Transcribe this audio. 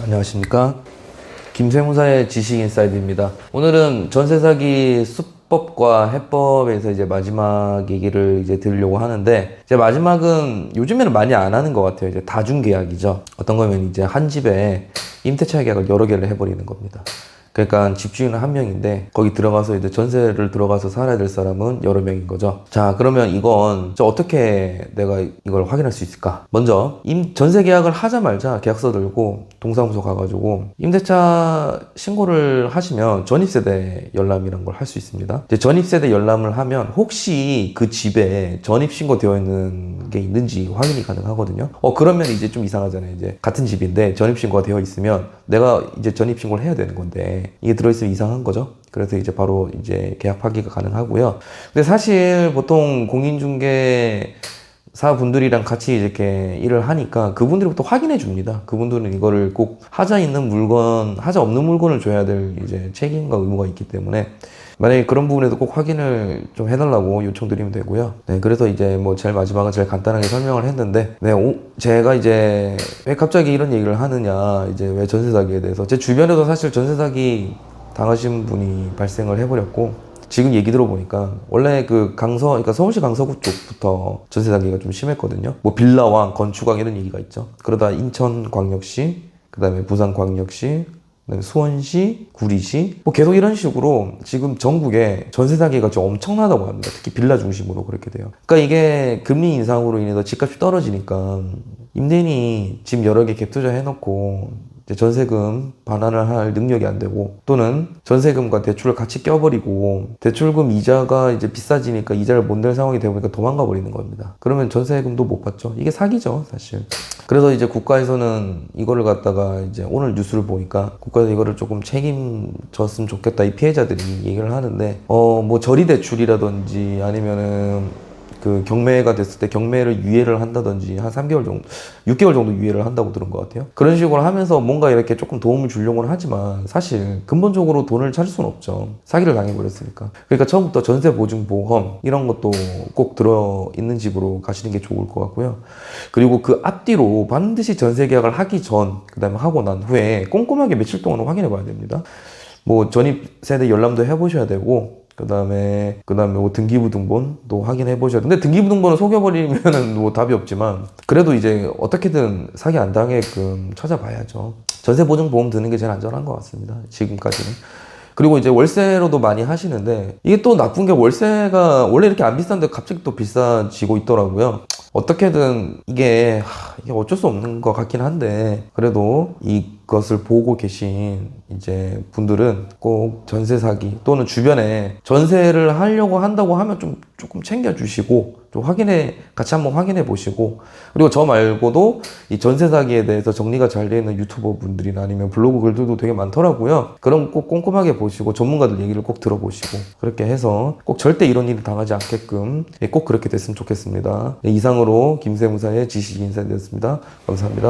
안녕하십니까. 김세무사의 지식인사이드입니다. 오늘은 전세 사기 수법과 해법에서 이제 마지막 얘기를 이제 드리려고 하는데, 이제 마지막은 요즘에는 많이 안 하는 것 같아요. 이제 다중계약이죠. 어떤 거면 이제 한 집에 임대차 계약을 여러 개를 해버리는 겁니다. 그러니까 집주인은 한 명인데 거기 들어가서 이제 전세를 들어가서 살아야 될 사람은 여러 명인 거죠. 자, 그러면 이건 어떻게 내가 이걸 확인할 수 있을까? 먼저 전세 계약을 하자마자 계약서 들고 동사무소 가가지고 임대차 신고를 하시면 전입세대 열람이라는 걸 할 수 있습니다. 이제 전입세대 열람을 하면 혹시 그 집에 전입신고 되어 있는 게 있는지 확인이 가능하거든요. 그러면 이제 좀 이상하잖아요. 이제 같은 집인데 전입신고가 되어 있으면 내가 이제 전입신고를 해야 되는 건데 이게 들어있으면 이상한 거죠. 그래서 이제 바로 이제 계약 파기가 가능하고요. 근데 사실 보통 공인중개사 분들이랑 같이 이렇게 일을 하니까 그분들부터 확인해 줍니다. 그분들은 이거를 꼭 하자 있는 물건, 하자 없는 물건을 줘야 될 이제 책임과 의무가 있기 때문에 만약에 그런 부분에도 꼭 확인을 좀 해달라고 요청드리면 되고요. 네, 그래서 이제 뭐 제일 마지막은 제일 간단하게 설명을 했는데, 네, 제가 이제 왜 갑자기 이런 얘기를 하느냐, 이제 왜 전세 사기에 대해서 제 주변에도 사실 전세 사기 당하신 분이 발생을 해버렸고, 지금 얘기 들어보니까 원래 그러니까 서울시 강서구 쪽부터 전세 사기가 좀 심했거든요. 뭐 빌라왕, 건축왕 이런 얘기가 있죠. 그러다 인천광역시, 그 다음에 부산광역시, 수원시, 구리시 뭐 계속 이런 식으로 지금 전국에 전세 사기가 좀 엄청나다고 합니다. 특히 빌라 중심으로 그렇게 돼요. 그러니까 이게 금리 인상으로 인해서 집값이 떨어지니까 임대인이 집 여러 개 갭 투자 해놓고 전세금 반환을 할 능력이 안 되고, 또는 전세금과 대출을 같이 껴버리고 대출금 이자가 이제 비싸지니까 이자를 못 낼 상황이 되보니까 도망가 버리는 겁니다. 그러면 전세금도 못 받죠. 이게 사기죠, 사실. 그래서 이제 국가에서는 이거를 갖다가 이제 오늘 뉴스를 보니까 국가에서 이거를 조금 책임졌으면 좋겠다 이 피해자들이 얘기를 하는데, 뭐 저리 대출이라든지 아니면은 그 경매가 됐을 때 경매를 유예를 한다든지 한 3개월 정도, 6개월 정도 유예를 한다고 들은 것 같아요. 그런 식으로 하면서 뭔가 이렇게 조금 도움을 주려고는 하지만 사실 근본적으로 돈을 찾을 수는 없죠. 사기를 당해버렸으니까. 그러니까 처음부터 전세보증보험 이런 것도 꼭 들어있는 집으로 가시는 게 좋을 것 같고요. 그리고 그 앞뒤로 반드시 전세계약을 하기 전, 그 다음에 하고 난 후에 꼼꼼하게 며칠 동안 확인해 봐야 됩니다. 뭐 전입세대 열람도 해보셔야 되고, 그 다음에 뭐 등기부등본도 확인해 보셔야 돼. 근데 등기부등본을 속여버리면은 뭐 답이 없지만, 그래도 이제 어떻게든 사기 안 당하게끔 찾아봐야죠. 전세보증보험 드는 게 제일 안전한 것 같습니다, 지금까지는. 그리고 이제 월세로도 많이 하시는데, 이게 또 나쁜 게 월세가 원래 이렇게 안 비싼데 갑자기 또 비싸지고 있더라고요. 어떻게든 이게 어쩔 수 없는 것 같긴 한데, 그래도 이것을 보고 계신 이제 분들은 꼭 전세 사기 또는 주변에 전세를 하려고 한다고 하면 조금 챙겨주시고, 좀 같이 한번 확인해 보시고, 그리고 저 말고도 이 전세 사기에 대해서 정리가 잘 되어 있는 유튜버 분들이나 아니면 블로그 글들도 되게 많더라고요. 그럼 꼭 꼼꼼하게 보시고 전문가들 얘기를 꼭 들어보시고, 그렇게 해서 꼭 절대 이런 일이 당하지 않게끔 꼭 그렇게 됐으면 좋겠습니다. 네, 이상으로 김세무사의 지식인사이드였습니다. 감사합니다.